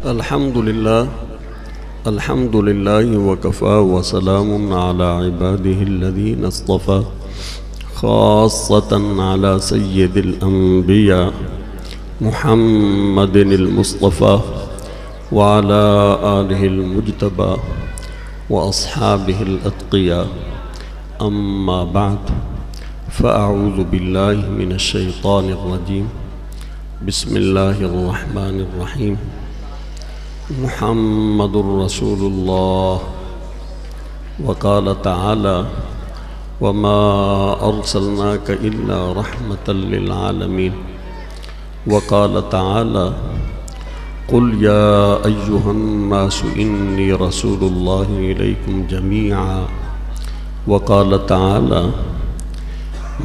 الحمد لله وكفى وسلام على عباده الذين اصطفى خاصة على سيد الأنبياء محمد المصطفى وعلى آله المجتبى وأصحابه الأتقياء. أما بعد، فأعوذ بالله من الشيطان الرجيم. بسم الله الرحمن الرحيم. محمد رسول الله. وقال تعالى: وما أرسلناك إلا رحمة للعالمين. وقال تعالى: قل يا أيها الناس إني رسول الله إليكم جميعا. وقال تعالى: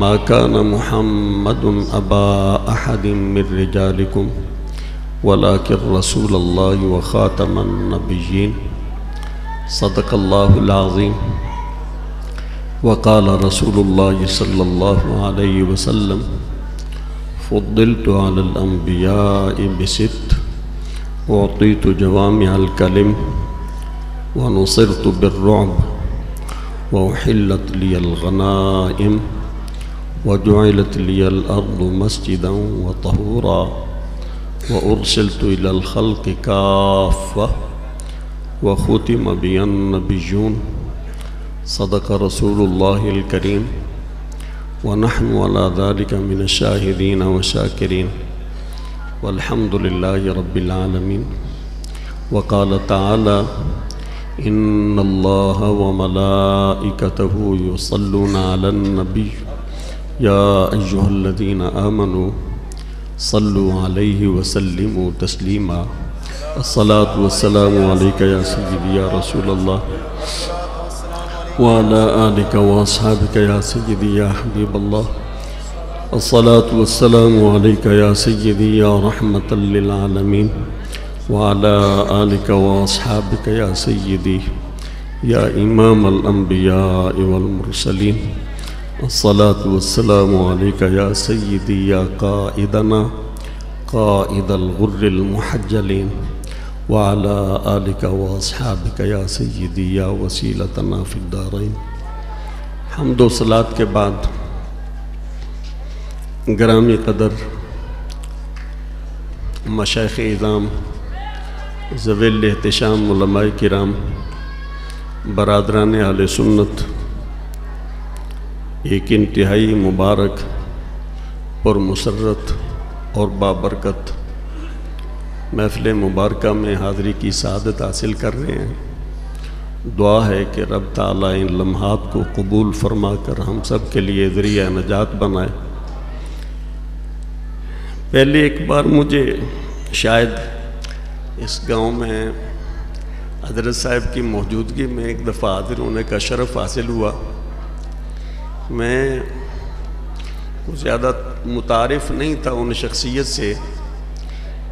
ما كان محمد أبا أحد من رجالكم ولكن رسول الله وخاتم النبيين. صدق الله العظيم. وقال رسول الله صلى الله عليه وسلم: فضلت على الأنبياء بست، أعطيت جوامع الكلم، ونصرت بالرعب، وأحلت لي الغنائم، وجعلت لي الأرض مسجدا وطهورا، وأرسلت إلى الخلق كافة، وختم بي النبيون. صدق رسول الله الكريم، ونحن على ذلك من الشاهدين والشاكرين، والحمد لله رب العالمين. وقال تعالى: إن الله وملائكته يصلون على النبي يا أيها الذين آمنوا صلوا عليه وسلموا تسليما. الصلاة والسلام عليك يا سيدي يا رسول الله، وعلى آلك وأصحابك يا سيدي يا حبيب الله. الصلاة والسلام عليك يا سيدي يا رحمة للعالمين، وعلى آلك وأصحابك يا سيدي يا إمام الأنبياء والمرسلين. الصلاة والسلام عليك يا سيدي يا قائدنا قائد الغر المحجلين، وعلى آلك وأصحابك يا سيدي يا وسيلتنا في الدارين. حمد و صلاة کے بعد گرامی قدر مشائخ اعظام، ذوی الاحتشام علماء کرام، برادران اہل سنت، ایک انتہائی مبارک پر مسرت اور بابرکت محفل مبارکہ میں حاضری کی سعادت حاصل کر رہے ہیں. دعا ہے کہ رب تعالیٰ ان لمحات کو قبول فرما کر ہم سب کے لیے ذریعہ نجات بنائے. پہلے ایک بار مجھے شاید اس گاؤں میں حضرت صاحب کی موجودگی میں ایک دفعہ حاضر ہونے کا شرف حاصل ہوا. میں زیادہ متعارف نہیں تھا ان شخصیت سے،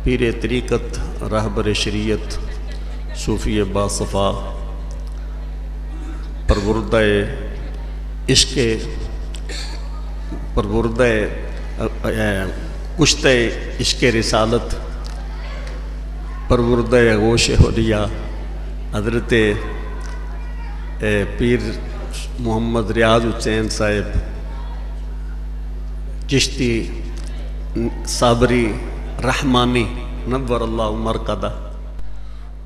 پیر طریقت، راہبر شریعت، صوفی باصفا، پروردہ عشق، پروردہ کشتہ عشق رسالت، پروردہ غوش حلیہ حضرت پیر محمد ریاض حسین صاحب چشتی صابری رحمانی نور اللہ مرقدہ.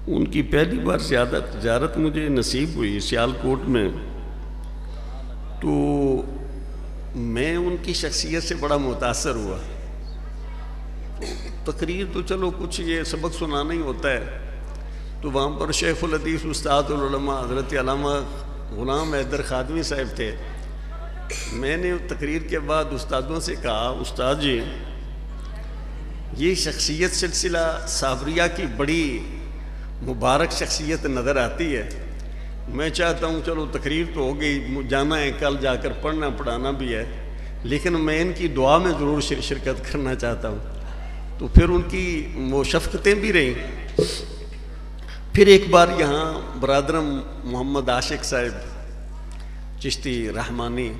ان کی پہلی بار زیارت مجھے نصیب ہوئی سیالکوٹ میں، تو میں ان کی شخصیت سے بڑا متاثر ہوا. تقریر تو چلو کچھ یہ سبق سنانا ہی ہوتا ہے، تو وہاں پر شیخ الحدیث استاد العلماء حضرت علامہ غلام حیدر خادمی صاحب تھے. میں نے تقریر کے بعد استادوں سے کہا: استاد جی، یہ شخصیت سلسلہ صابریہ کی بڑی مبارک شخصیت نظر آتی ہے. میں چاہتا ہوں چلو تقریر تو ہو گئی، جانا ہے کل جا کر پڑھنا پڑھانا بھی ہے، لیکن میں ان کی دعا میں ضرور شرکت کرنا چاہتا ہوں. تو پھر ان کی وہ شفقتیں بھی رہیں. پھر ایک بار یہاں برادرم محمد عاشق صاحب چشتی رحمانی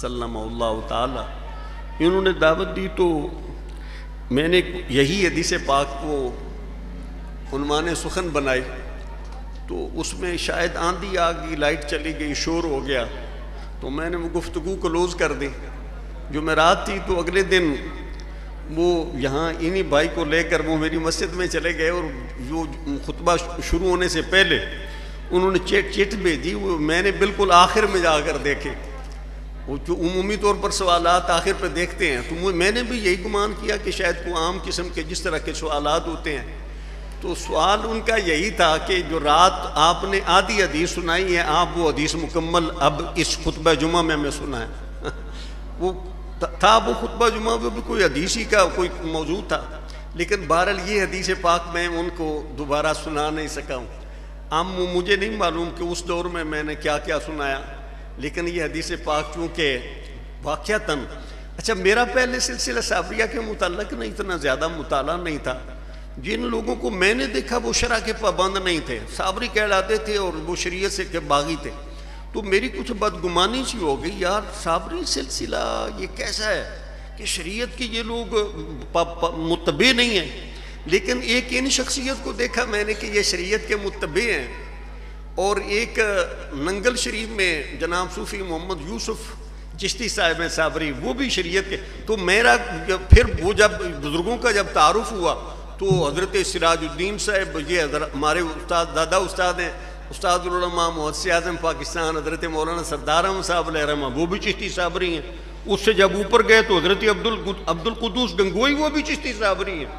سلم اللہ تعالی، انہوں نے دعوت دی، تو میں نے یہی حدیث پاک کو عنوان سخن بنائی تو اس میں شاید آندھی آ گئی، لائٹ چلی گئی، شور ہو گیا، تو میں نے وہ گفتگو کلوز کر دی۔ جو میں رات تھی تو اگلے دن وہ یہاں انہی بھائی کو لے کر وہ میری مسجد میں چلے گئے، اور جو خطبہ شروع ہونے سے پہلے انہوں نے چٹ بھیجی، وہ میں نے بالکل آخر میں جا کر دیکھے۔ وہ جو عمومی طور پر سوالات آخر پہ دیکھتے ہیں، تو میں نے بھی یہی گمان کیا کہ شاید کوئی عام قسم کے جس طرح کے سوالات ہوتے ہیں، تو سوال ان کا یہی تھا کہ جو رات آپ نے آدھی حدیث سنائی ہے، آپ وہ حدیث مکمل اب اس خطبہ جمعہ میں ہمیں سنا ہے۔ وہ تھا وہ خطبہ جمعہ میں بھی کوئی حدیث ہی کا کوئی موضوع تھا، لیکن بہرحال یہ حدیث پاک میں ان کو دوبارہ سنا نہیں سکا ہوں۔ مجھے نہیں معلوم کہ اس دور میں نے کیا کیا سنایا، لیکن یہ حدیث پاک چونکہ واقعتاً اچھا میرا پہلے سلسلہ صابریہ کے متعلق نہیں اتنا زیادہ مطالعہ نہیں تھا۔ جن لوگوں کو میں نے دیکھا وہ شرع کے پابند نہیں تھے، صابری کہلاتے تھے اور وہ شریعت سے کے باغی تھے، تو میری کچھ بدگمانی سی ہو گئی، یار صابری سلسلہ یہ کیسا ہے کہ شریعت کی یہ لوگ متبع نہیں ہیں۔ لیکن ایک ان شخصیت کو دیکھا میں نے کہ یہ شریعت کے متبع ہیں، اور ایک ننگل شریف میں جناب صوفی محمد یوسف چشتی صاحب ہیں صابری، وہ بھی شریعت کے۔ تو میرا پھر وہ جب بزرگوں کا جب تعارف ہوا تو حضرت سراج الدین صاحب، یہ ہمارے استاد دادا استاد ہیں، استاد العلماء محدث اعظم پاکستان حضرت مولانا سردار احمد صاحب علیہ رحمہ، وہ بھی چشتی صابری ہیں۔ اس سے جب اوپر گئے تو حضرت عبد القدوس گنگوئی، وہ بھی چشتی صابری ہیں،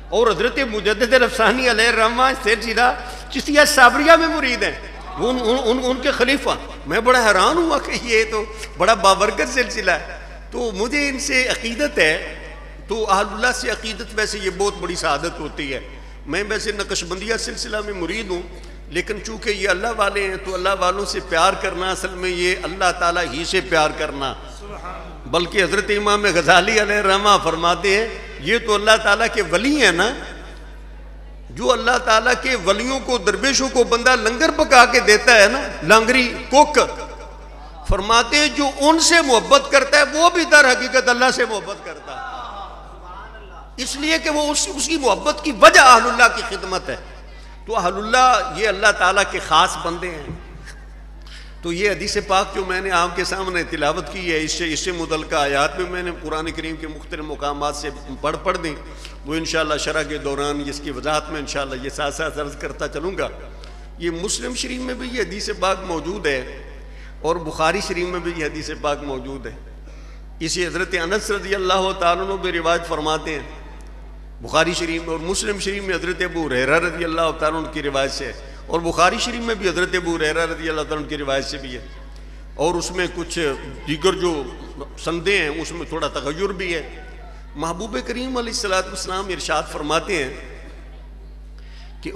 اور حضرت مجدد رفسانی علیہ رحمہ سلسلہ چشتیہ صابریہ میں مرید ہیں، ان کے خلیفہ۔ میں بڑا حیران ہوا کہ یہ تو بڑا بابرکت سلسلہ ہے۔ تو مجھے ان سے عقیدت ہے، تو اہل اللہ سے عقیدت ویسے یہ بہت بڑی سعادت ہوتی ہے۔ میں ویسے نقشبندیہ سلسلہ میں مرید ہوں، لیکن چونکہ یہ اللہ والے ہیں تو اللہ والوں سے پیار کرنا اصل میں یہ اللہ تعالیٰ ہی سے پیار کرنا۔ بلکہ حضرت امام غزالی علیہ رحمہ فرماتے ہیں یہ تو اللہ تعالیٰ کے ولی ہیں نا، جو اللہ تعالیٰ کے ولیوں کو درویشوں کو بندہ لنگر پکا کے دیتا ہے نا، لانگری کوک، فرماتے ہیں جو ان سے محبت کرتا ہے وہ بھی در حقیقت اللہ سے محبت کرتا ہے، اس لیے کہ وہ اس کی محبت کی وجہ اہل اللہ کی خدمت ہے۔ تو اہل اللہ یہ اللہ تعالیٰ کے خاص بندے ہیں۔ تو یہ حدیث پاک جو میں نے آپ کے سامنے تلاوت کی ہے، اس سے متعلقہ آیات میں نے قرآن کریم کے مختلف مقامات سے پڑھ دیں، وہ انشاءاللہ شرح کے دوران جس کی وضاحت میں انشاءاللہ یہ ساتھ ساتھ عرض کرتا چلوں گا۔ یہ مسلم شریف میں بھی یہ حدیث پاک موجود ہے، اور بخاری شریف میں بھی یہ حدیث پاک موجود ہے۔ اسی حضرت انس رضی اللہ تعالیٰ عنہ بھی روایت فرماتے ہیں بخاری شریف میں، اور مسلم شریف میں حضرت ابو ہریرہ رضی اللہ تعالیٰ عنہ کی روایت سے ہے، اور بخاری شریف میں بھی حضرت ابو ہریرہ رضی اللہ تعالیٰ عنہ کی روایت سے بھی ہے، اور اس میں کچھ دیگر جو سندیں ہیں اس میں تھوڑا تغیر بھی ہے۔ محبوب کریم علیہ الصلوۃ والسلام ارشاد فرماتے ہیں کہ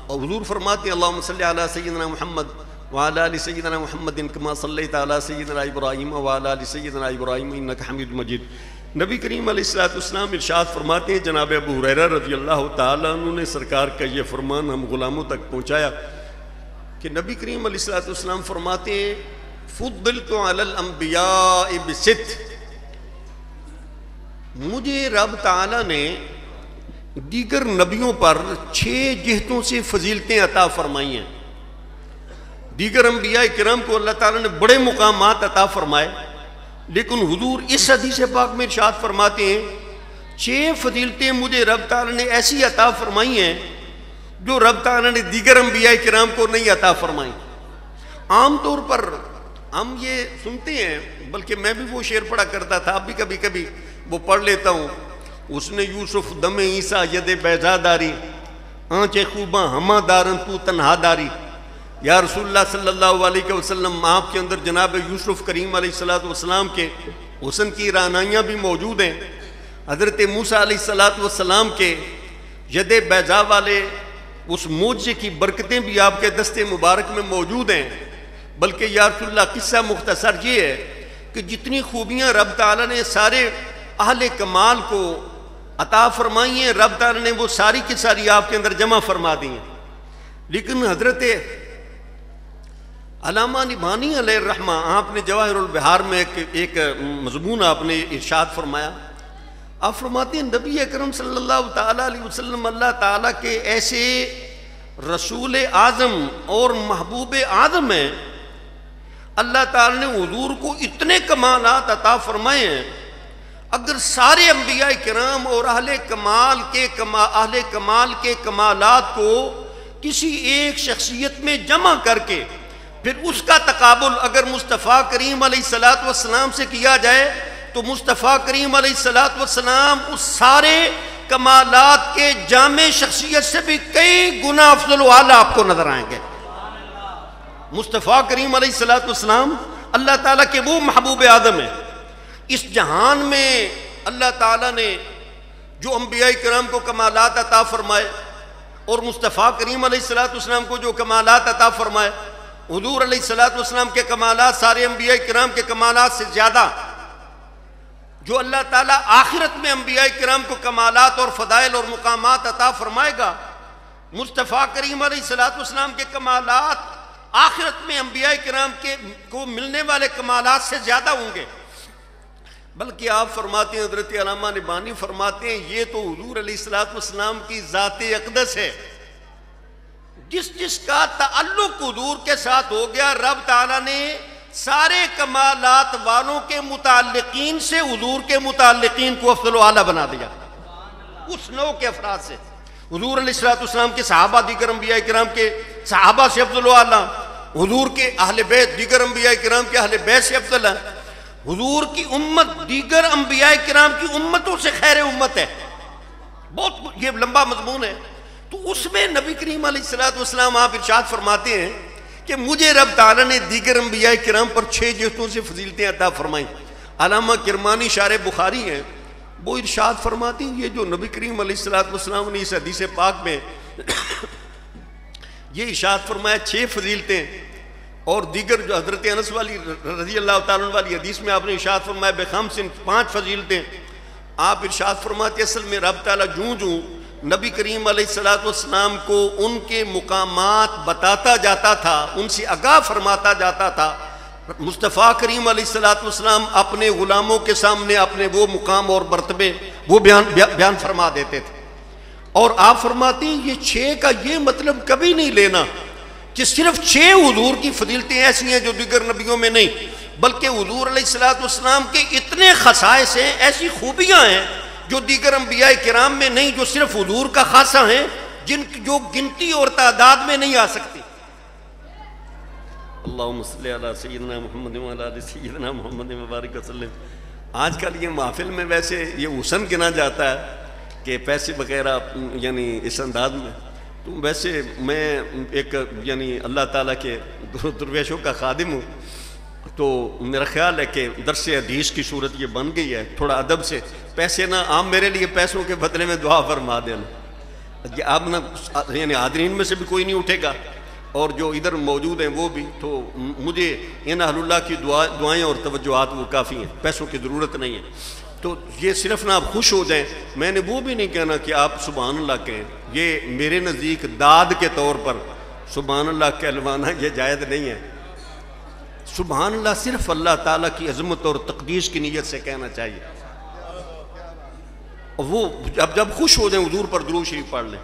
حضور فرماتے ہیں اللہم صلی علی سیدنا محمد وعلی آل سیدنا محمد کما صلیت علی سیدنا ابراہیم وعلی آل سیدنا ابراہیم انک حمید مجید۔ نبی کریم علیہ الصلوۃ والسلام ارشاد فرماتے ہیں جناب ابو ہریرہ رضی اللہ تعالیٰ عنہ نے سرکار کا یہ فرمان ہم غلاموں تک پہنچایا کہ نبی کریم علیہ الصلوۃ والسلام فرماتے ہیں فضلت علی الانبیاء بست، مجھے رب تعالیٰ نے دیگر نبیوں پر 6 جہتوں سے فضیلتیں عطا فرمائی ہیں۔ دیگر انبیاء کرام کو اللہ تعالیٰ نے بڑے مقامات عطا فرمائے، لیکن حضور اس حدیث پاک میں ارشاد فرماتے ہیں 6 فضیلتیں مجھے رب تعالیٰ نے ایسی عطا فرمائی ہیں جو رب تعالیٰ نے دیگر انبیاء کرام کو نہیں عطا فرمائی۔ عام طور پر ہم یہ سنتے ہیں، بلکہ میں بھی وہ شعر پڑھا کرتا تھا، اب بھی کبھی کبھی وہ پڑھ لیتا ہوں، اس نے یوسف دم عیسیٰ ید بیضا داری آنچ خوباں ہمہ دارن تو تنہا داری۔ یا رسول اللہ صلی اللہ علیہ وسلم آپ کے اندر جناب یوسف کریم علیہ السلام کے حسن کی رعنائیاں بھی موجود ہیں، حضرت موسیٰ علیہ السلام کے ید بیضا والے اس معجزے کی برکتیں بھی آپ کے دست مبارک میں موجود ہیں۔ بلکہ یا رسول اللہ قصہ مختصر یہ ہے کہ جتنی خوبیاں رب تعالیٰ نے سارے اہل کمال کو عطا فرمائی ہیں، رب تعالیٰ نے وہ ساری کی ساری آپ کے اندر جمع فرما دی ہیں۔ لیکن حضرت علامہ نبھانی علیہ الرحمہ آپ نے جواہر البحار میں ایک مضمون آپ نے ارشاد فرمایا، آپ فرماتے ہیں نبی اکرم صلی اللہ تعالیٰ علیہ وسلم اللہ تعالیٰ کے ایسے رسول اعظم اور محبوب اعظم ہیں، اللہ تعالیٰ نے حضور کو اتنے کمالات عطا فرمائے ہیں، اگر سارے انبیاء کرام اور اہل کمال کے کمالات کو کسی ایک شخصیت میں جمع کر کے پھر اس کا تقابل اگر مصطفیٰ کریم علیہ السلام سے کیا جائے تو مصطفیٰ کریم علیہ السلام اس سارے کمالات کے جامع شخصیت سے بھی کئی گنا افضل و اعلیٰ آپ کو نظر آئیں گے۔ مصطفیٰ کریم علیہ السلام اللہ تعالیٰ کے وہ محبوب اعظم ہیں، اس جہان میں اللہ تعالیٰ نے جو انبیاء کرام کو کمالات عطا فرمائے اور مصطفیٰ کریم علیہ السلام کو جو کمالات عطا فرمائے، حضور علیہ السلام کے کمالات سارے انبیاء کرام کے کمالات سے زیادہ، جو اللہ تعالیٰ آخرت میں انبیاء کرام کو کمالات اور فضائل اور مقامات عطا فرمائے گا، مصطفیٰ کریم علیہ السلام کے کمالات آخرت میں انبیاء کرام کو ملنے والے کمالات سے زیادہ ہوں گے۔ بلکہ آپ فرماتے ہیں، حضرت علامہ نبانی فرماتے ہیں، یہ تو حضور علیہ السلام کی ذات اقدس ہے، جس کا تعلق حضور کے ساتھ ہو گیا، رب تعالیٰ نے سارے کمالات والوں کے متعلقین سے حضور کے متعلقین کو افضل و اعلیٰ بنا دیا، اس نوع کے افراد سے۔ حضور علیہ السلام کے صحابہ دیگر انبیاء کرام کے صحابہ سے افضل و اعلیٰ، حضور کے اہل بیت دیگر انبیاء کرام کے اہل بیت سے افضل ہے، حضور کی امت دیگر انبیاء کرام کی امتوں سے خیر امت ہے۔ بہت یہ لمبا مضمون ہے، تو اس میں نبی کریم علیہ السلام آپ ارشاد فرماتے ہیں کہ مجھے رب تعالیٰ نے دیگر انبیاء کرام پر 6 جہتوں سے فضیلتیں عطا فرمائیں۔ علامہ کرمانی شارح بخاری ہیں، وہ ارشاد فرماتے ہیں یہ جو نبی کریم علیہ السلام نے اس حدیث پاک میں یہ ارشاد فرمایا 6 فضیلتیں، اور دیگر جو حضرت انس والی رضی اللہ تعالیٰ عنہ والی حدیث میں آپ نے ارشاد فرمایا بخمس 5 فضیلتیں، آپ ارشاد فرماتے اصل میں رب تعالیٰ جوں نبی کریم علیہ السلام کو ان کے مقامات بتاتا جاتا تھا، ان سے آگاہ فرماتا جاتا تھا، مصطفیٰ کریم علیہ السلام اپنے غلاموں کے سامنے اپنے وہ مقام اور مرتبے وہ بیان فرما دیتے تھے۔ اور آپ فرماتے ہیں یہ 6 کا یہ مطلب کبھی نہیں لینا کہ صرف 6 حضور کی فضیلتیں ایسی ہیں جو دیگر نبیوں میں نہیں، بلکہ حضور علیہ السلام کے اتنے خصائص ہیں، ایسی خوبیاں ہیں جو دیگر انبیاء کرام میں نہیں، جو صرف حضور کا خاصہ ہیں، جو گنتی اور تعداد میں نہیں آ سکتی۔ اللہم صلی علی سیدنا محمد وعلی آل سیدنا محمد مبارک وسلم۔ آج کل یہ محفل میں ویسے یہ حسن گنا جاتا ہے کہ پیسے وغیرہ یعنی اس انداز میں، تو ویسے میں ایک یعنی اللہ تعالیٰ کے درویشوں کا خادم ہوں، تو میرا خیال ہے کہ درس حدیث کی صورت یہ بن گئی ہے، تھوڑا ادب سے پیسے نہ عام میرے لیے پیسوں کے بدلے میں دعا فرما دینا، آپ نہ یعنی حاضرین میں سے بھی کوئی نہیں اٹھے گا اور جو ادھر موجود ہیں وہ بھی، تو مجھے ان اہل اللہ کی دعائیں اور توجہات وہ کافی ہیں، پیسوں کی ضرورت نہیں ہے۔ تو یہ صرف نہ آپ خوش ہو جائیں، میں نے وہ بھی نہیں کہنا کہ آپ سبحان اللہ کہیں، یہ میرے نزدیک داد کے طور پر سبحان اللہ کہلوانا یہ جائز نہیں ہے۔ سبحان اللہ صرف اللہ تعالیٰ کی عظمت اور تقدیس کی نیت سے کہنا چاہیے، وہ جب خوش ہو جائیں حضور پر درود شریف پڑھ لیں۔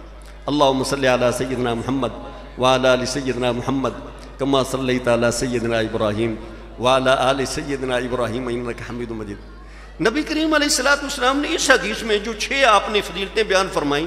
اللہم صلی علی سیدنا محمد وعلی آل سیدنا محمد کما صلیت علی سیدنا ابراہیم وعلی آل سیدنا ابراہیم انک حمید مجید۔ نبی کریم علیہ السلام نے اس حدیث میں جو 6 آپ نے فضیلتیں بیان فرمائیں،